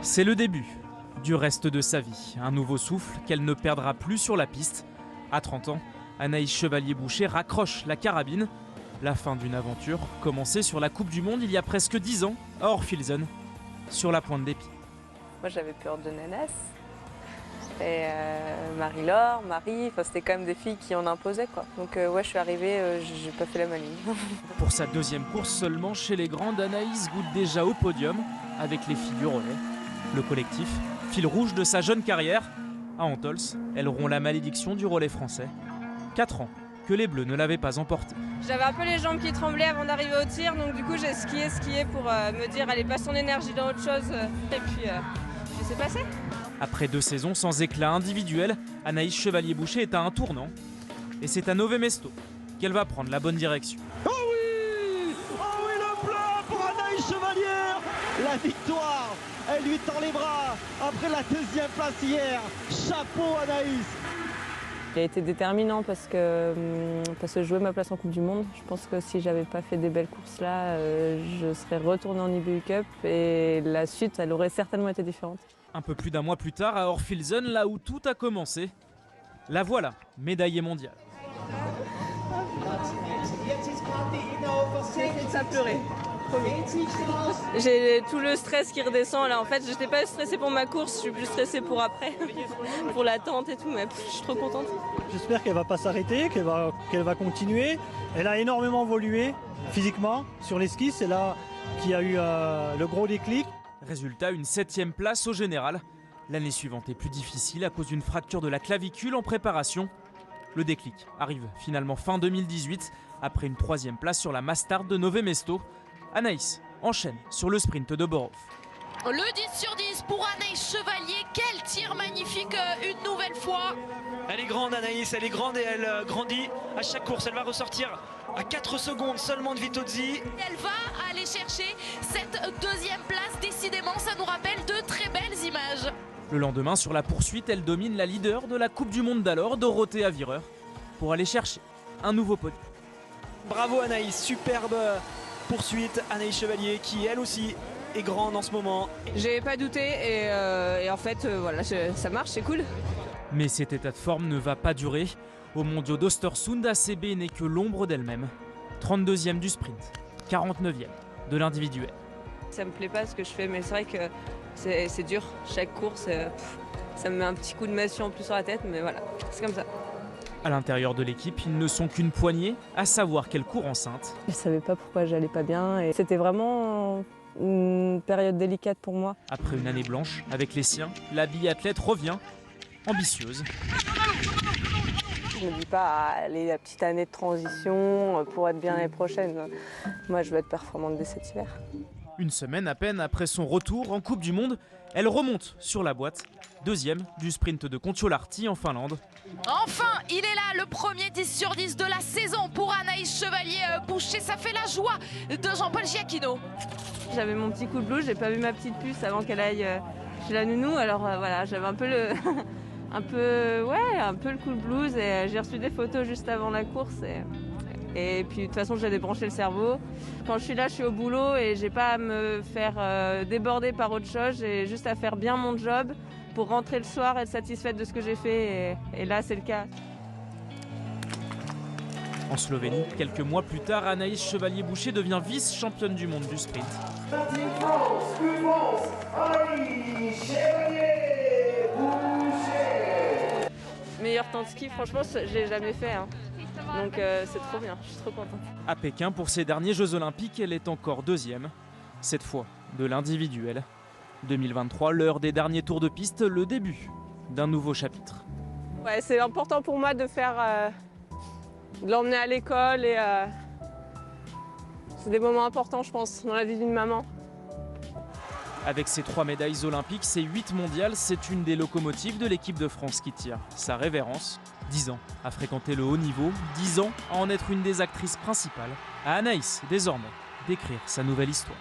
C'est le début du reste de sa vie, un nouveau souffle qu'elle ne perdra plus sur la piste. À 30 ans, Anaïs Chevalier-Boucher raccroche la carabine. La fin d'une aventure commencée sur la Coupe du Monde il y a presque 10 ans à Orphilsen, sur la Pointe des Pieds. Moi j'avais peur de Nanas et Marie-Laure, Marie, c'était quand même des filles qui en imposaient quoi. Donc ouais, je suis arrivée, j'ai pas fait la maligne. Pour sa deuxième course seulement chez les grandes, Anaïs goûte déjà au podium avec les filles du relais. Le collectif, fil rouge de sa jeune carrière, à Antols, elles auront la malédiction du relais français. 4 ans que les Bleus ne l'avaient pas emporté. J'avais un peu les jambes qui tremblaient avant d'arriver au tir, donc du coup j'ai skié pour me dire allez, passe ton énergie dans autre chose, et puis c'est passé. Après 2 saisons sans éclat individuel, Anaïs Chevalier-Boucher est à un tournant. Et c'est à Nové Mesto qu'elle va prendre la bonne direction. Oh oui, le plat pour Anaïs Chevalier. La victoire, elle lui tend les bras après la deuxième place hier. Chapeau Anaïs. Il a été déterminant parce que je jouais ma place en Coupe du Monde. Je pense que si j'avais pas fait des belles courses là, je serais retournée en IBU Cup et la suite, elle aurait certainement été différente. Un peu plus d'un mois plus tard, à Orphilsen, là où tout a commencé, la voilà, médaillée mondiale. Ça a pleuré. J'ai tout le stress qui redescend là. En fait, je n'étais pas stressée pour ma course, je suis plus stressée pour après, pour l'attente et tout, mais je suis trop contente. J'espère qu'elle va pas s'arrêter, qu'elle va continuer. Elle a énormément évolué physiquement sur les skis, c'est là qu'il y a eu le gros déclic. Résultat, une 7e place au général. L'année suivante est plus difficile à cause d'une fracture de la clavicule en préparation. Le déclic arrive finalement fin 2018, après une 3e place sur la Mastart de Nové Mesto. Anaïs enchaîne sur le sprint de Borov. Le 10 sur 10 pour Anaïs Chevalier. Quel tir magnifique une nouvelle fois. Elle est grande Anaïs, elle est grande et elle grandit. À chaque course, elle va ressortir à 4 secondes seulement de Vitozzi. Elle va aller chercher cette 2e place. Décidément, ça nous rappelle de très belles images. Le lendemain, sur la poursuite, elle domine la leader de la Coupe du Monde d'alors, Dorothée Avireur, pour aller chercher un nouveau podium. Bravo Anaïs, superbe poursuite. Anaïs Chevalier qui elle aussi est grande en ce moment. J'ai pas douté et en fait voilà, ça marche, c'est cool. Mais cet état de forme ne va pas durer. Aux mondiaux d'Östersund, ACB n'est que l'ombre d'elle-même. 32e du sprint, 49e de l'individuel. Ça me plaît pas ce que je fais, mais c'est vrai que c'est dur. Chaque course, ça me met un petit coup de massue en plus sur la tête, mais voilà, c'est comme ça. À l'intérieur de l'équipe, ils ne sont qu'une poignée, à savoir qu'elle court enceinte. Je savais pas pourquoi j'allais pas bien et c'était vraiment une période délicate pour moi. Après une année blanche avec les siens, la biathlète revient, ambitieuse. Je me dis pas, allez, la petite année de transition pour être bien l'année prochaine. Moi, je veux être performante dès cet hiver. Une semaine à peine après son retour en Coupe du Monde, elle remonte sur la boîte. 2e du sprint de Kontiolahti en Finlande. Enfin, il est là, le premier 10 sur 10 de la saison pour Anaïs Chevalier-Boucher. Ça fait la joie de Jean-Paul Giacchino. J'avais mon petit coup de blues, j'ai pas vu ma petite puce avant qu'elle aille chez la nounou. Alors voilà, j'avais un peu le un peu le coup de blues et j'ai reçu des photos juste avant la course. Et puis de toute façon, j'ai débranché le cerveau. Quand je suis là, je suis au boulot et j'ai pas à me faire déborder par autre chose. J'ai juste à faire bien mon job pour rentrer le soir et être satisfaite de ce que j'ai fait. Et là, c'est le cas. En Slovénie, quelques mois plus tard, Anaïs Chevalier-Boucher devient vice-championne du monde du sprint. Meilleur temps de ski, franchement, je l'ai jamais fait. Hein. Donc c'est trop bien, je suis trop contente. À Pékin, pour ses derniers Jeux Olympiques, elle est encore 2e, cette fois de l'individuel. 2023, l'heure des derniers tours de piste, le début d'un nouveau chapitre. Ouais, c'est important pour moi de de l'emmener à l'école et c'est des moments importants, je pense, dans la vie d'une maman. Avec ses 3 médailles olympiques, ses 8 mondiales, c'est une des locomotives de l'équipe de France qui tire sa révérence. 10 ans à fréquenter le haut niveau, 10 ans à en être une des actrices principales. À Anaïs, désormais, d'écrire sa nouvelle histoire.